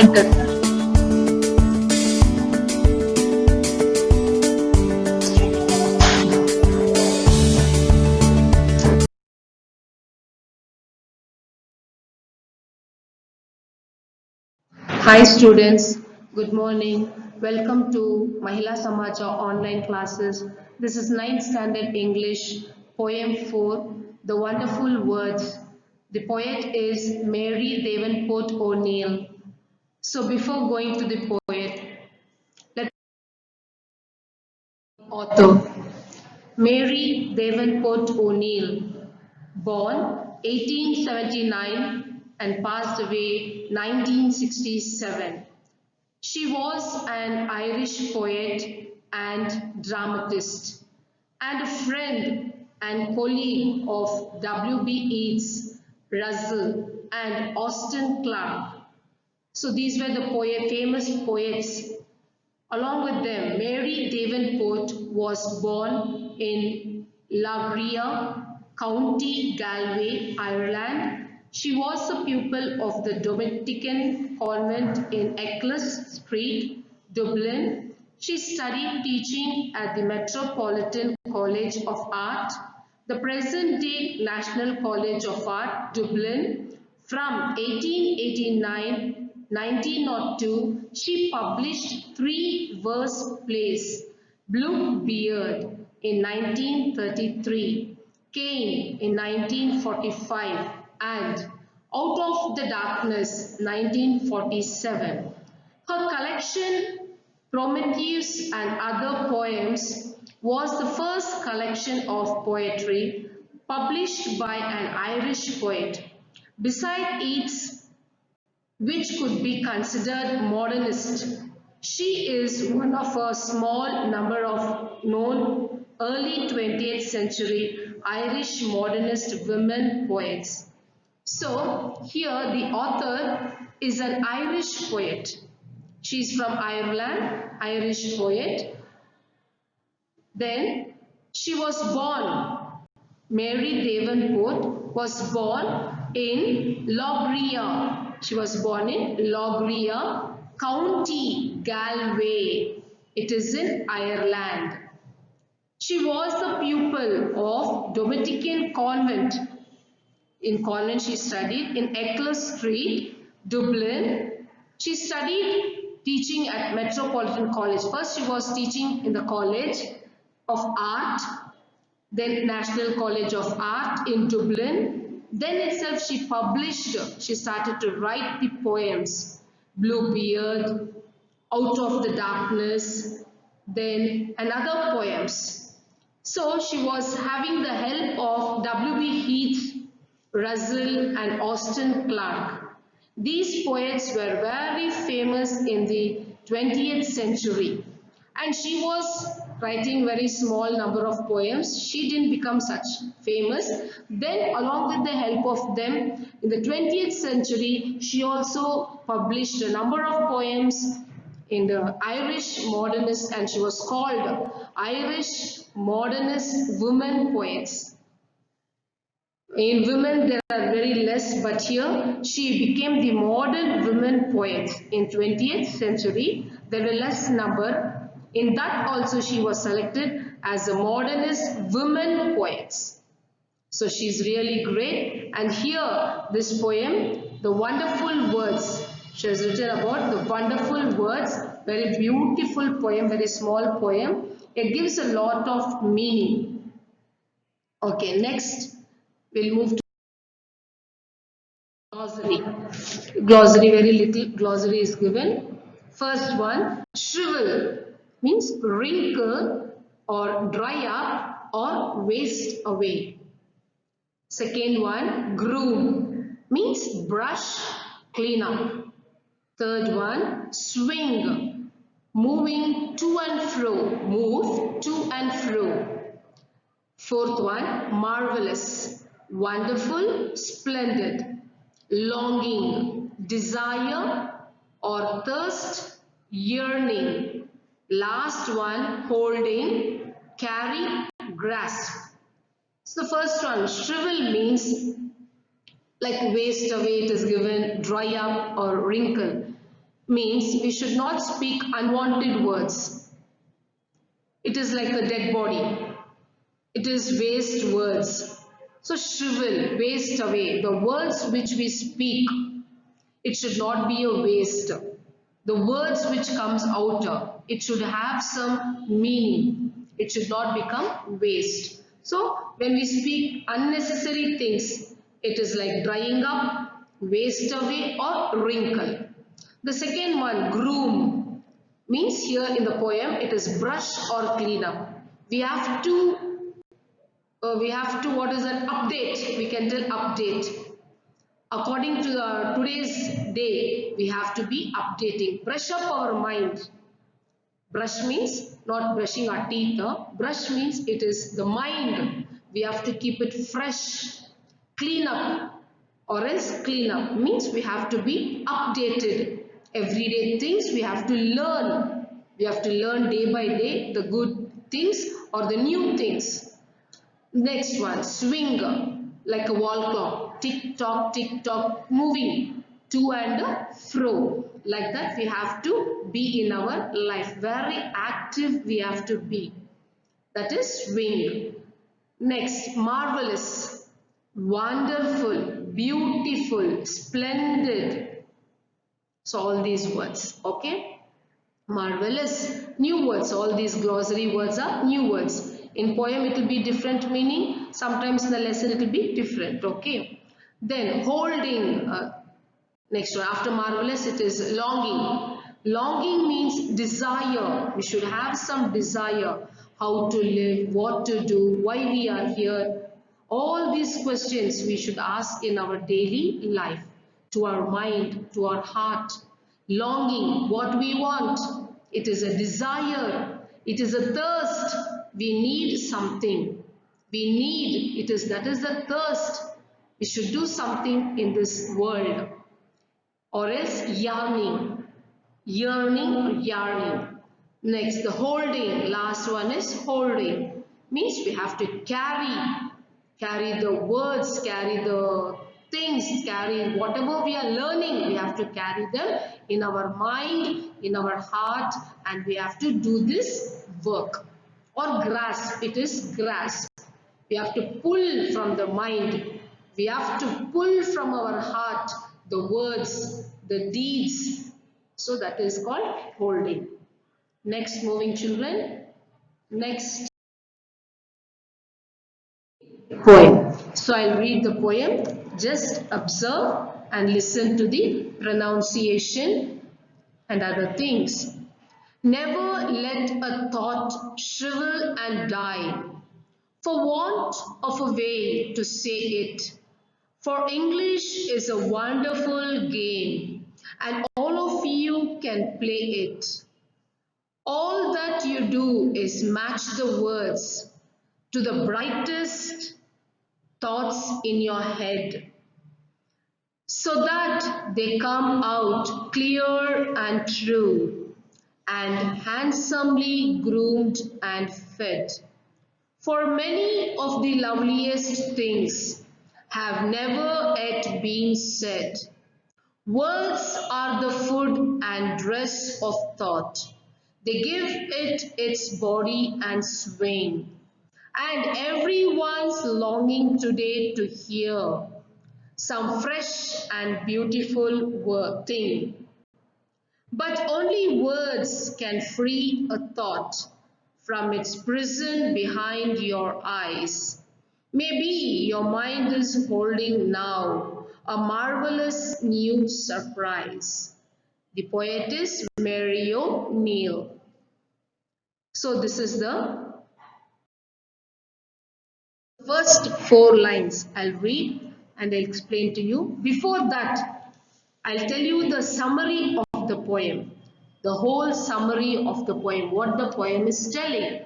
enter. Hi students, good morning. Welcome to Mahila Samacha online classes. This is 9th standard English, poem 4, The Wonderful Words. The poet is Mary Davenport O'Neill. So before going to the poet, let's author. Mary Davenport O'Neill, born 1879 and passed away 1967. She was an Irish poet and dramatist, and a friend and colleague of W.B. Yeats, Russell, and Austen Clarke. So these were the famous poets. Along with them, Mary Davenport was born in Lagria, County Galway, Ireland. She was a pupil of the Dominican convent in Eccles Street, Dublin. She studied teaching at the Metropolitan College of Art, the present-day National College of Art, Dublin. From 1889 1902, she published 3 verse plays, Bluebeard in 1933, Cain in 1945, and Out of the Darkness 1947. Her collection, Prometheus and Other Poems, was the first collection of poetry published by an Irish poet. Beside Yeats, which could be considered modernist, she is one of a small number of known early 20th century Irish modernist women poets. So here the author is an Irish poet. She is from Ireland, Irish poet. Then she was born, Mary Davenport was born in Logria. She was born in Logria, County Galway. It is in Ireland. She was the pupil of Dominican convent. In convent she studied in Eccles Street, Dublin. She studied teaching at Metropolitan College. First she was teaching in the College of Art, then National College of Art in Dublin. Then itself she started to write the poems, Bluebeard, Out of the Darkness, then another poems. So she was having the help of W.B. Yeats, Russell and Austen Clarke. These poets were very famous in the 20th century, and she was writing very small number of poems. She didn't become such famous. Then along with the help of them, in the 20th century, she also published a number of poems in the Irish modernist, and she was called Irish modernist women poets. In women there are very less, but here she became the modern women poet. In 20th century there were less number. In that also she was selected as a modernist women poets. So she's really great. And here this poem, The Wonderful Words, she has written about the wonderful words. Very beautiful poem, very small poem. It gives a lot of meaning. Okay, next we'll move to glossary. Glossary, very little glossary is given. First one, shrivel means wrinkle or dry up or waste away. Second one, groom means brush, clean up. Third one, swing, moving to and fro, move to and fro. Fourth one, marvelous, wonderful, splendid. Longing, desire or thirst, yearning. Last one, holding, carry, grasp. So the first one, shrivel means like waste away, it is given, dry up or wrinkle. means we should not speak unwanted words. It is like a dead body. It is waste words. So shrivel, waste away. The words which we speak, it should not be a waste. The words which comes out, it should have some meaning. It should not become waste. So when we speak unnecessary things, it is like drying up, waste away or wrinkle. The second one, groom, means here in the poem it is brush or clean up. We have to what is that, update. We can tell update. According to today's day, we have to be updating. Brush up our mind. Brush means not brushing our teeth. Brush means it is the mind. We have to keep it fresh. Clean up or else clean up means we have to be updated. Everyday things we have to learn. We have to learn day by day the good things or the new things. Next one, swing, like a wall clock, tick tock, moving to and fro. Like that we have to be in our life. Very active we have to be. That is swing. Next, marvelous, wonderful, beautiful, splendid. So all these words, okay? Marvelous, new words. All these glossary words are new words. In poem it will be different meaning. Sometimes in the lesson it will be different. Okay. Then holding. Next one. After marvelous it is longing. Longing means desire. We should have some desire. How to live, what to do, why we are here. All these questions we should ask in our daily life. To our mind, to our heart. Longing, what we want. It is a desire. It is a thirst. We need something. We need, that is the thirst. We should do something in this world. Or else yearning. Yearning or yearning. Next, the holding. Last one is holding. Means we have to carry the words, carry the things, carry whatever we are learning. We have to carry them in our mind, in our heart, and we have to do this work. Or grasp, it is grasp. We have to pull from the mind. We have to pull from our heart the words, the deeds. So that is called holding. Next, moving children. Next poem. So I'll read the poem. Just observe and listen to the pronunciation and other things. Never let a thought shrivel and die for want of a way to say it. For English is a wonderful game and all of you can play it. All that you do is match the words to the brightest thoughts in your head so that they come out clear and true and handsomely groomed and fed. For many of the loveliest things have never yet been said. Words are the food and dress of thought. They give it its body and swing. And everyone's longing today to hear some fresh and beautiful thing. But only words can free a thought from its prison behind your eyes. Maybe your mind is holding now a marvelous new surprise. The poetess Mary O'Neill. So this is the first 4 lines. I'll read and I'll explain to you. Before that, I'll tell you the summary of the poem. The whole summary of the poem, what the poem is telling.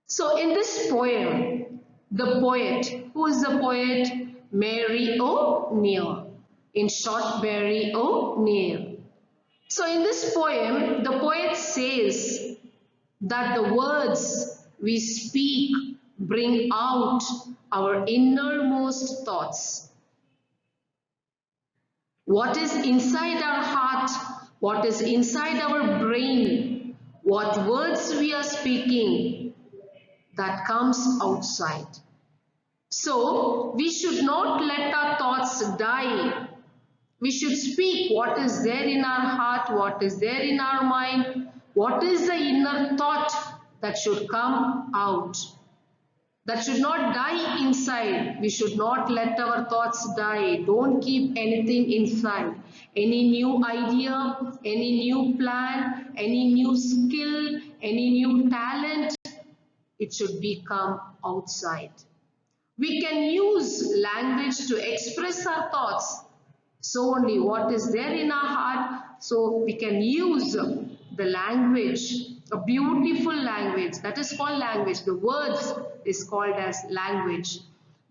So in this poem, the poet, who is the poet? Mary O'Neill. In short, Mary O'Neill. So in this poem, the poet says that the words we speak bring out our innermost thoughts. What is inside our heart what is inside our brain, what words we are speaking, that comes outside. So, we should not let our thoughts die. We should speak what is there in our heart, what is there in our mind, what is the inner thought that should come out. That should not die inside. We should not let our thoughts die. Don't keep anything inside. Any new idea, any new plan, any new skill, any new talent, it should become outside. We can use language to express our thoughts. So only what is there in our heart, so we can use the language, a beautiful language, that is called language. The words is called as language.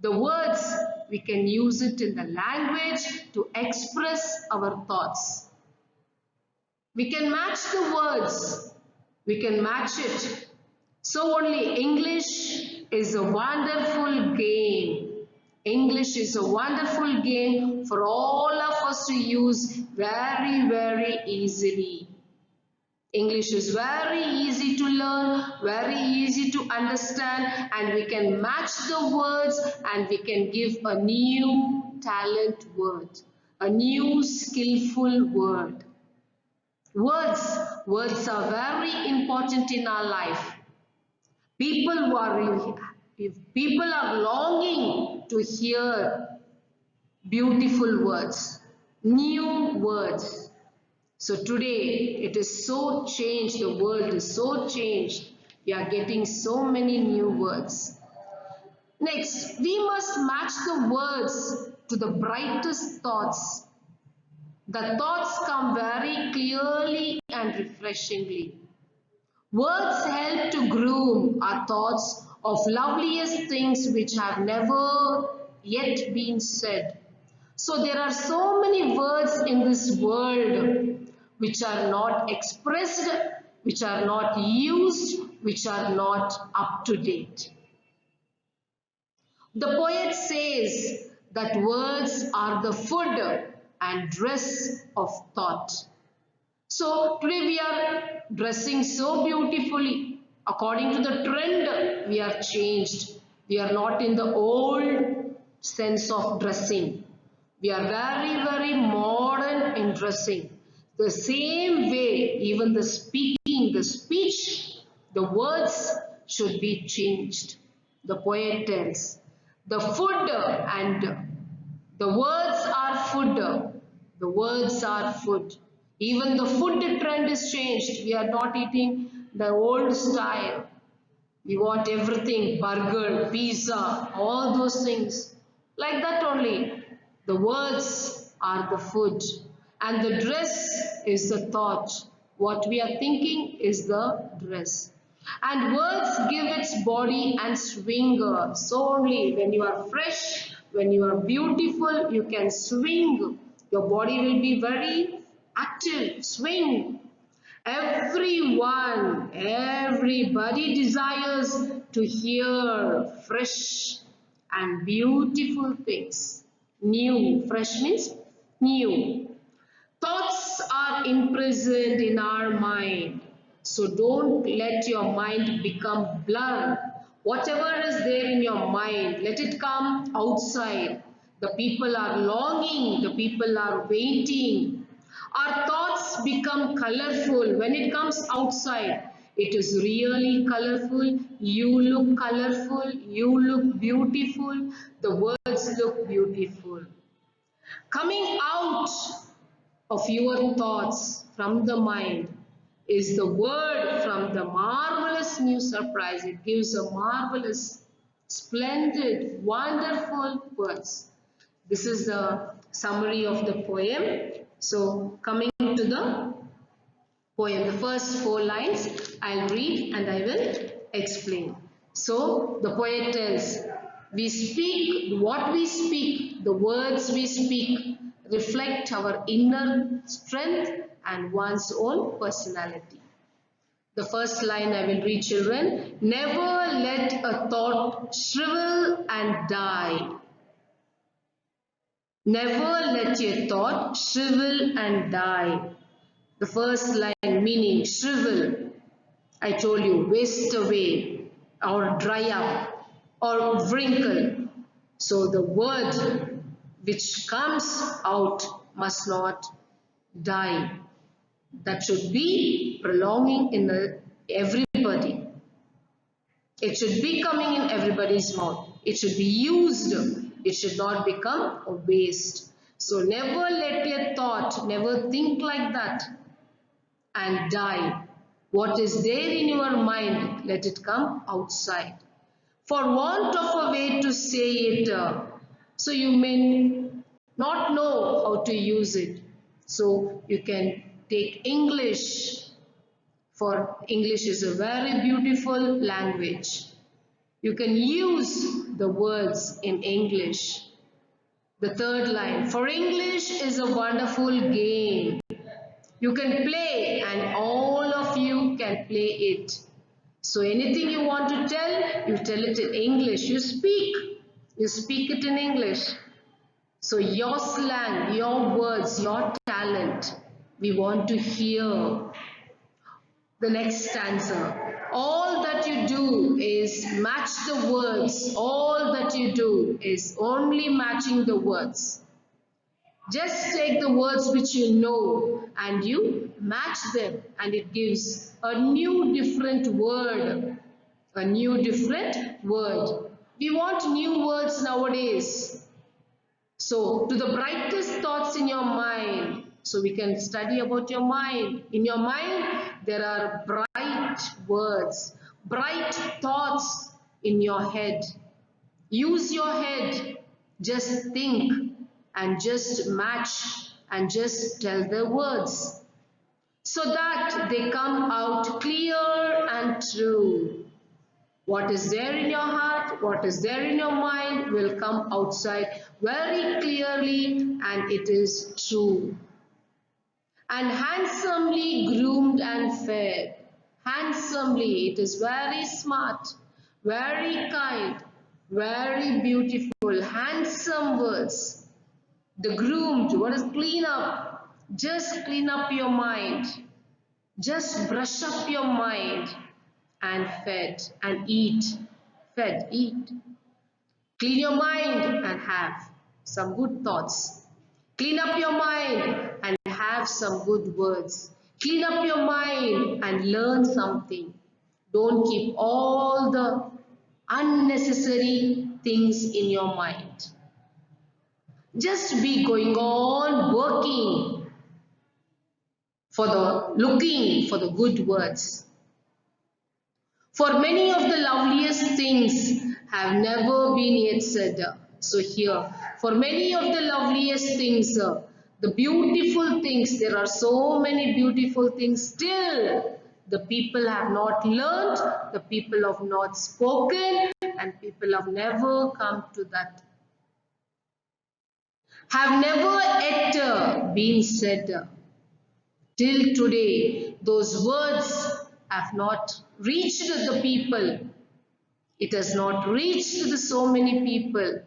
The words, we can use it in the language to express our thoughts. We can match the words, we can match it. So only English is a wonderful game. English is a wonderful game for all of us to use very, very easily. English is very easy to learn, very easy to understand, and we can match the words and we can give a new talent word, a new skillful word. Words are very important in our life. People are longing to hear beautiful words, new words. So today it is so changed, the world is so changed. We are getting so many new words. Next, we must match the words to the brightest thoughts. The thoughts come very clearly and refreshingly. Words help to groom our thoughts of loveliest things which have never yet been said. So there are so many words in this world which are not expressed, which are not used, which are not up to date. The poet says that words are the food and dress of thought. So today we are dressing so beautifully. According to the trend, we are changed. We are not in the old sense of dressing. We are very, very modern in dressing. The same way, even the speaking, the speech, the words should be changed. The poet tells, the food and the words are food. The words are food. Even the food trend is changed. We are not eating the old style. We want everything, burger, pizza, all those things. Like that only. The words are the food. And the dress is the thought. What we are thinking is the dress. And words give its body and swing. So only when you are fresh, when you are beautiful, you can swing. Your body will be very active, swing. Everybody desires to hear fresh and beautiful things. New, fresh means new. Thoughts are imprisoned in our mind. So don't let your mind become blurred. Whatever is there in your mind, let it come outside. The people are longing, the people are waiting. Our thoughts become colorful when it comes outside. It is really colorful. You look colorful. You look beautiful. The words look beautiful. Coming out of your thoughts from the mind is the word from the marvelous new surprise. It gives a marvelous, splendid, wonderful words. This is the summary of the poem. So coming to the poem, the first 4 lines I'll read and I will explain. So the poet tells, we speak what we speak, the words we speak reflect our inner strength and one's own personality. The first line I will read, children. Never let a thought shrivel and die. Never let your thought shrivel and die. The first line meaning shrivel. I told you, waste away or dry up or wrinkle. So the word which comes out must not die. That should be prolonging in everybody. It should be coming in everybody's mouth. It should be used. It should not become a waste. So never let your thought, never think like that and die. What is there in your mind, let it come outside. For want of a way to say it, so you may not know how to use it. So you can take English, for English is a very beautiful language. You can use the words in English. The third line, for English is a wonderful game. You can play and all of you can play it. So anything you want to tell, you tell it in English. You speak it in English. So your slang, your words, your talent, we want to hear. The next stanza. All that you do is match the words. All that you do is only matching the words. Just take the words which you know and you match them and it gives a new different word. A new different word. We want new words nowadays. So to the brightest thoughts in your mind. So we can study about your mind. In your mind there are bright words, bright thoughts in your head. Use your head. Just think and just match and just tell the words so that they come out clear and true. What is there in your heart, what is there in your mind will come outside very clearly and it is true. And handsomely groomed and fed. Handsomely, it is very smart, very kind, very beautiful, handsome words. The groomed, what is clean up? Just clean up your mind. Just brush up your mind and fed and eat. Fed, eat. Clean your mind and have some good thoughts. Clean up your mind and have some good words. Clean up your mind and learn something. Don't keep all the unnecessary things in your mind. Just be going on working looking for the good words. For many of the loveliest things have never been yet said. So here, for many of the loveliest things, the beautiful things, there are so many beautiful things still. The people have not learned, the people have not spoken, and people have never come to that. Have never yet been said. Till today, those words have not reached the people. It has not reached the so many people.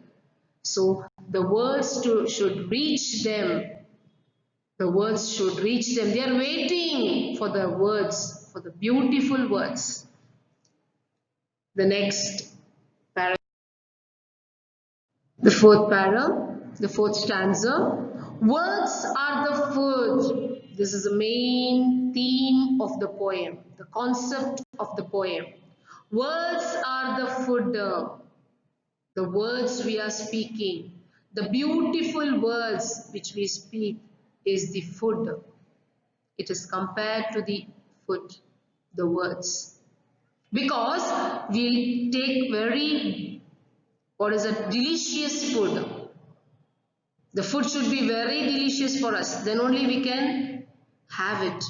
So the words should reach them. The words should reach them. They are waiting for the words, for the beautiful words. The next paragraph. The fourth stanza. Words are the food. This is the main theme of the poem, the concept of the poem. Words are the food. The words we are speaking, the beautiful words which we speak is the food. It is compared to the food, the words. Because we take delicious food. The food should be very delicious for us. Then only we can have it.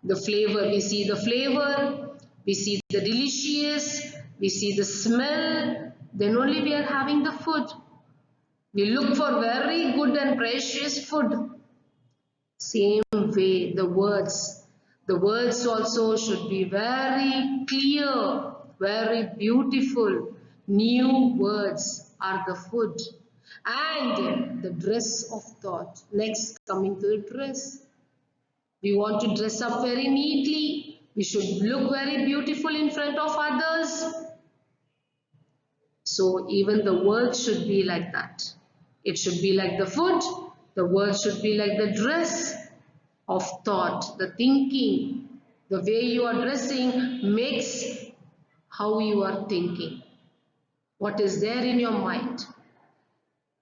The flavor, we see the flavor, we see the delicious, we see the smell. Then only we are having the food. We look for very good and precious food. Same way, the words. The words also should be very clear, very beautiful. New words are the food. And the dress of thought. Next, coming to the dress. We want to dress up very neatly. We should look very beautiful in front of others. So even the words should be like that. It should be like the food. The words should be like the dress of thought, the thinking. The way you are dressing makes how you are thinking. What is there in your mind?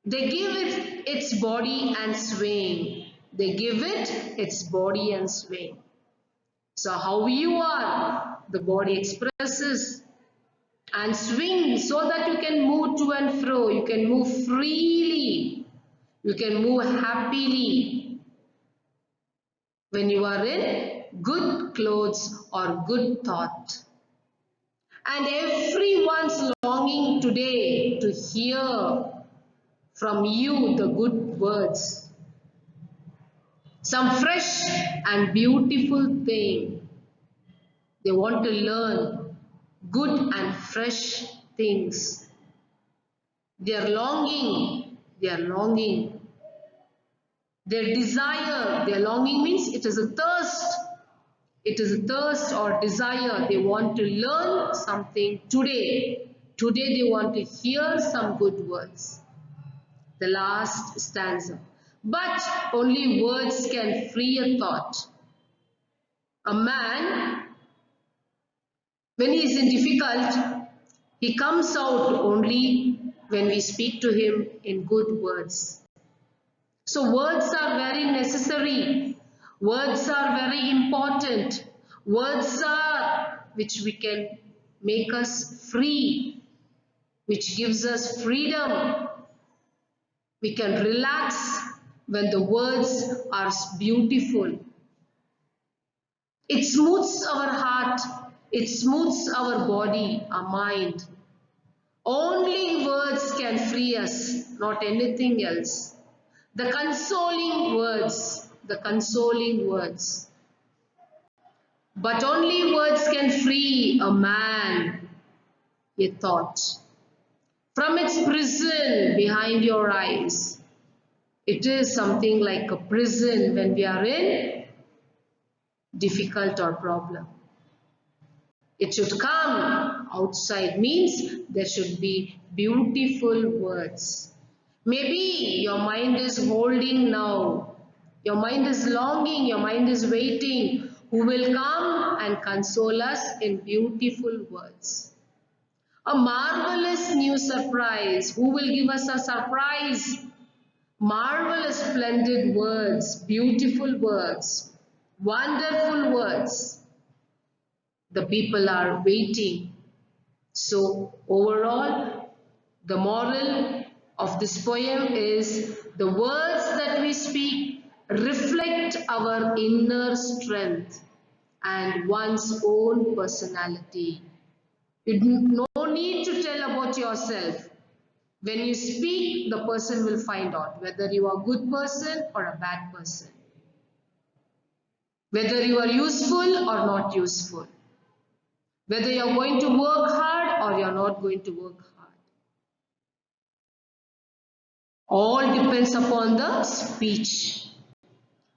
They give it its body and swing. They give it its body and swing. So how you are, the body expresses and swing so that you can move to and fro. You can move freely. You can move happily when you are in good clothes or good thought. And everyone's longing today to hear from you the good words. Some fresh and beautiful thing. They want to learn good and fresh things. They are longing. They are longing. Their desire, their longing means it is a thirst. It is a thirst or desire. They want to learn something today. Today they want to hear some good words. The last stanza. But only words can free a thought. A man, when he is in difficult, he comes out only when we speak to him in good words. So words are very necessary. Words are very important. Words are which we can make us free, which gives us freedom. We can relax when the words are beautiful. It smooths our heart. It smooths our body, our mind. Only words can free us, not anything else. The consoling words, the consoling words. But only words can free a man, a thought, from its prison behind your eyes. It is something like a prison when we are in difficult or problem. It should come outside means there should be beautiful words. Maybe your mind is holding now. Your mind is longing, your mind is waiting. Who will come and console us in beautiful words? A marvelous new surprise. Who will give us a surprise? Marvelous, splendid words, beautiful words, wonderful words. The people are waiting. So overall, the moral of this poem is the words that we speak reflect our inner strength and one's own personality. You no need to tell about yourself. When you speak, the person will find out whether you are a good person or a bad person, whether you are useful or not useful, whether you are going to work hard or you are not going to work hard. All depends upon the speech.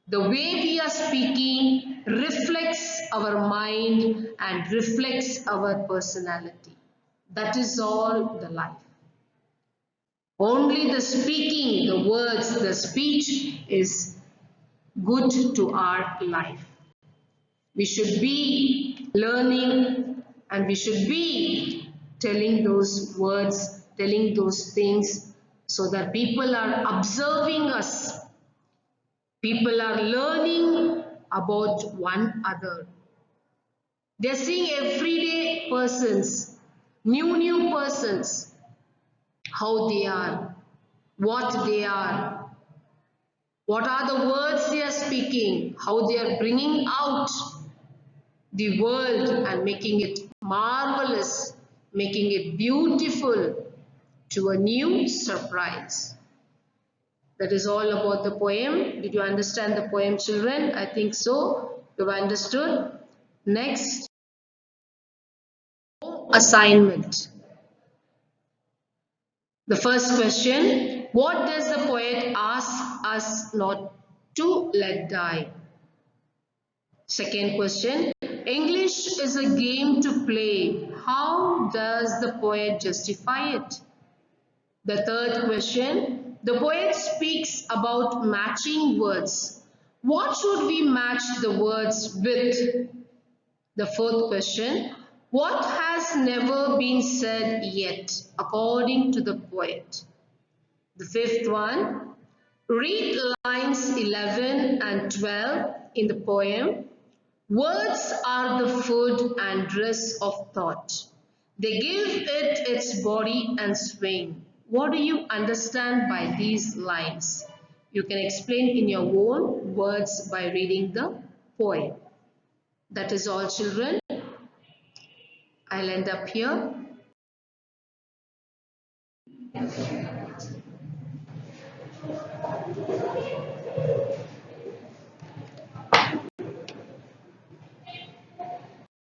The way we are speaking reflects our mind and reflects our personality. That is all the life. Only the speaking, the words, the speech is good to our life. We should be learning and we should be telling those words, telling those things so that people are observing us. People are learning about one another. They're seeing everyday persons, new persons, how they are, what they are, what are the words they are speaking, how they are bringing out the world and making it marvelous, making it beautiful to a new surprise. That is all about the poem. Did you understand the poem, children? I think so. You've understood. Next, assignment. The first question, what does the poet ask us not to let die? Second question, English is a game to play. How does the poet justify it? The third question, the poet speaks about matching words. What should we match the words with? The fourth question, what has never been said yet according to the poet? The fifth one, read lines 11 and 12 in the poem. Words are the food and dress of thought. They give it its body and swing. What do you understand by these lines? You can explain in your own words by reading the poem. That is all, children. I'll end up here.